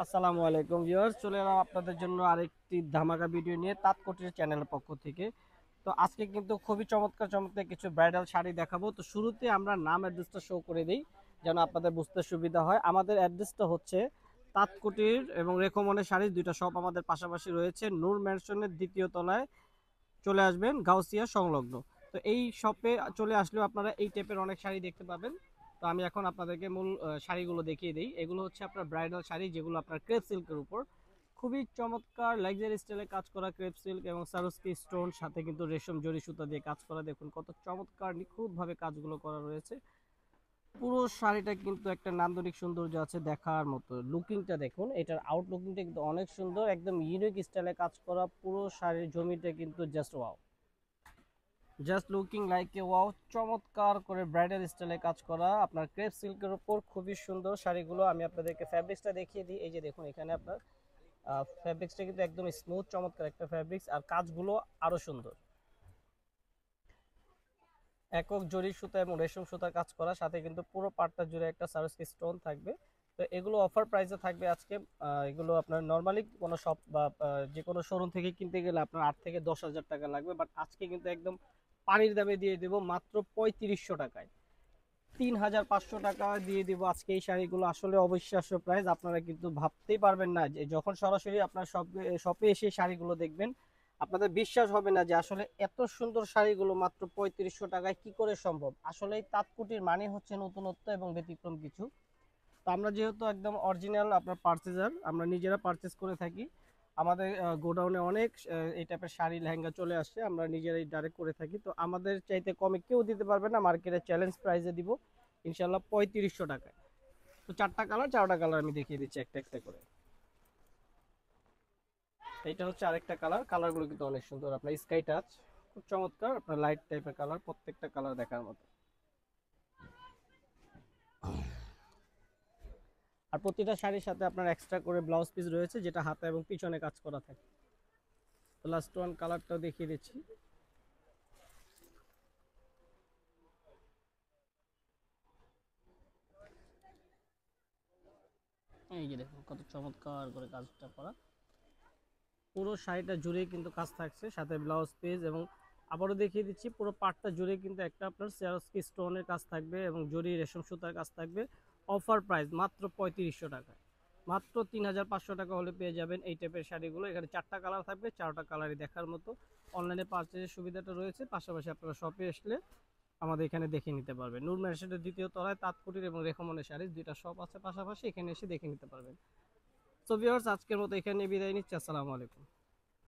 আসসালামু আলাইকুম ভিউয়ার্স, চলে এলাম আপনাদের জন্য আরেকটি ধামাকা ভিডিও নিয়ে তাৎকুটির চ্যানেলের পক্ষ থেকে। তো আজকে কিন্তু খুবই চমৎকার চমৎকার কিছু ব্রাইডাল শাড়ি দেখাবো। তো শুরুতে আমরা নাম অ্যাড্রেসটা শো করে দিই যেন আপনাদের বুঝতে সুবিধা হয়। আমাদের অ্যাড্রেসটা হচ্ছে তাৎকুটির এবং রেকমনের শাড়ি দুইটা শপ আমাদের পাশাপাশি রয়েছে। নূর ম্যানশনের দ্বিতীয় তলায় চলে আসবেন, গাউসিয়া সংলগ্ন। তো এই শপে চলে আসলেও আপনারা এই টাইপের অনেক শাড়ি দেখতে পাবেন। তো আমি এখন আপনাদেরকে মূল শাড়িগুলো দেখিয়ে দিই। এগুলো হচ্ছে আপনার ব্রাইডাল শাড়ি, যেগুলো আপনার ক্রেপ সিল্কের উপর খুবই চমৎকার লাক্সারি স্টাইলে কাজ করা ক্রেপ সিল্ক এবং সারস্কি স্টোন, সাথে কিন্তু রেশম জরি সুতা দিয়ে কাজ করা। দেখুন কত চমৎকার নিখুঁতভাবে কাজগুলো করা রয়েছে। পুরো শাড়িটা কিন্তু একটা নান্দনিক সৌন্দর্য আছে দেখার মতো। লুকিংটা দেখুন, এটার আউট লুকিংটা কিন্তু অনেক সুন্দর, একদম ইউনিক স্টাইলে কাজ করা। পুরো শাড়ির জমিটা কিন্তু just wow, just looking like a wow. চমৎকার করে ব্রাইডাল স্টাইলে কাজ করা আপনার ক্রেপ সিল্কের উপর খুবই সুন্দর শাড়িগুলো। আমি আপনাদেরকে ফ্যাব্রিক্সটা দেখিয়ে দিই। এই যে দেখুন, এখানে আপনার ফ্যাব্রিক্সটা কিন্তু একদম স্মুথ, চমৎকার একটা ফ্যাব্রিক্স, আর কাজগুলো আরো সুন্দর। একক জরি সুতা এবং রেশম সুতার কাজ করা, সাথে কিন্তু পুরো পাটটা জুড়ে একটা সারস্কি স্টোন থাকবে। তো এগুলো অফার প্রাইসে থাকবে আজকে। এগুলো আপনার নর্মালি কোনো শপ বা যে কোনো শোরুম থেকে কিনতে গেলে আপনার 8 থেকে 10 হাজার টাকা লাগবে, বাট আজকে কিন্তু একদম পানির দামে দিয়ে দেবো মাত্র 3500 টাকায়। 3500 টাকা দিয়ে দিব আজকে এই শাড়িগুলো। আসলে অবিশ্বাস্য প্রাইস, আপনারা কিন্তু ভাবতেই পারবেন না যে যখন সরাসরি আপনার শপে এসে শাড়িগুলো দেখবেন আপনাদের বিশ্বাস হবে না যে আসলে এত সুন্দর শাড়িগুলো মাত্র 3500 টাকায় কি করে সম্ভব। আসলে তাঁতকুটির মানে হচ্ছে নতুনত্ব এবং ব্যতিক্রম কিছু। তো আমরা যেহেতু একদম অরিজিনাল আপনার পারচেজার, আমরা নিজেরা পারচেজ করে থাকি। আমাদের গোডাউনে অনেক এই টাইপের শাড়ি লেহেঙ্গা চলে আসছে, আমরা নিজেরাই ডাইরেক্ট করে থাকি। তো আমাদের চাইতে কমে কেউ দিতে পারবে না, মার্কেটে চ্যালেঞ্জ প্রাইসে দিব ইনশাল্লাহ 3500 টাকায়। তো চারটা কালার, চারটা কালার আমি দেখিয়ে দিচ্ছি একটা একটা করে। এটা হচ্ছে আরেকটা কালার, কালারগুলো কিন্তু অনেক সুন্দর, আপনার স্কাই টাচ, খুব চমৎকার, আপনার লাইট টাইপের কালার, প্রত্যেকটা কালার দেখার মতো। আর প্রতিটা শাড়ির সাথে আপনার এক্সট্রা করে ব্লাউজ পিস রয়েছে, যেটা হাতে এবং পিছনে কাজ করা থাকে। তো লাস্ট ওয়ান কালারটাও দেখিয়ে দিচ্ছি। এই যে দেখুন কত চমৎকার করে কাজটা করা। পুরো শাড়িটা জুড়ে কিন্তু কাজ থাকছে, সাথে ব্লাউজ পিস, এবং আবারও দেখিয়ে দিচ্ছি পুরো পাটটা জুড়ে কিন্তু একটা আপনার সিয়ারস্কি স্টোনের কাজ থাকবে এবং জরি রেশম সুতার কাজ থাকবে। অফার প্রাইস মাত্র 3500 টাকায়। মাত্র 3500 টাকা হলে পেয়ে যাবেন এই টাইপের শাড়িগুলো। এখানে চারটা কালার থাকবে, চারটা কালারই দেখার মতো। অনলাইনে পারচেজের সুবিধাটা রয়েছে, পাশাপাশি আপনারা শপে আসলে আমাদের এখানে দেখে নিতে পারবেন। নূর ম্যানশনের দ্বিতীয় তলায় তাঁতকুটির এবং রেখমনের শাড়ি দুইটা শপ আছে পাশাপাশি, এখানে এসে দেখে নিতে পারবেন। সো ভিউয়ার্স, আজকের মতো এখানে বিদায় নিচ্ছি। আসসালামু আলাইকুম।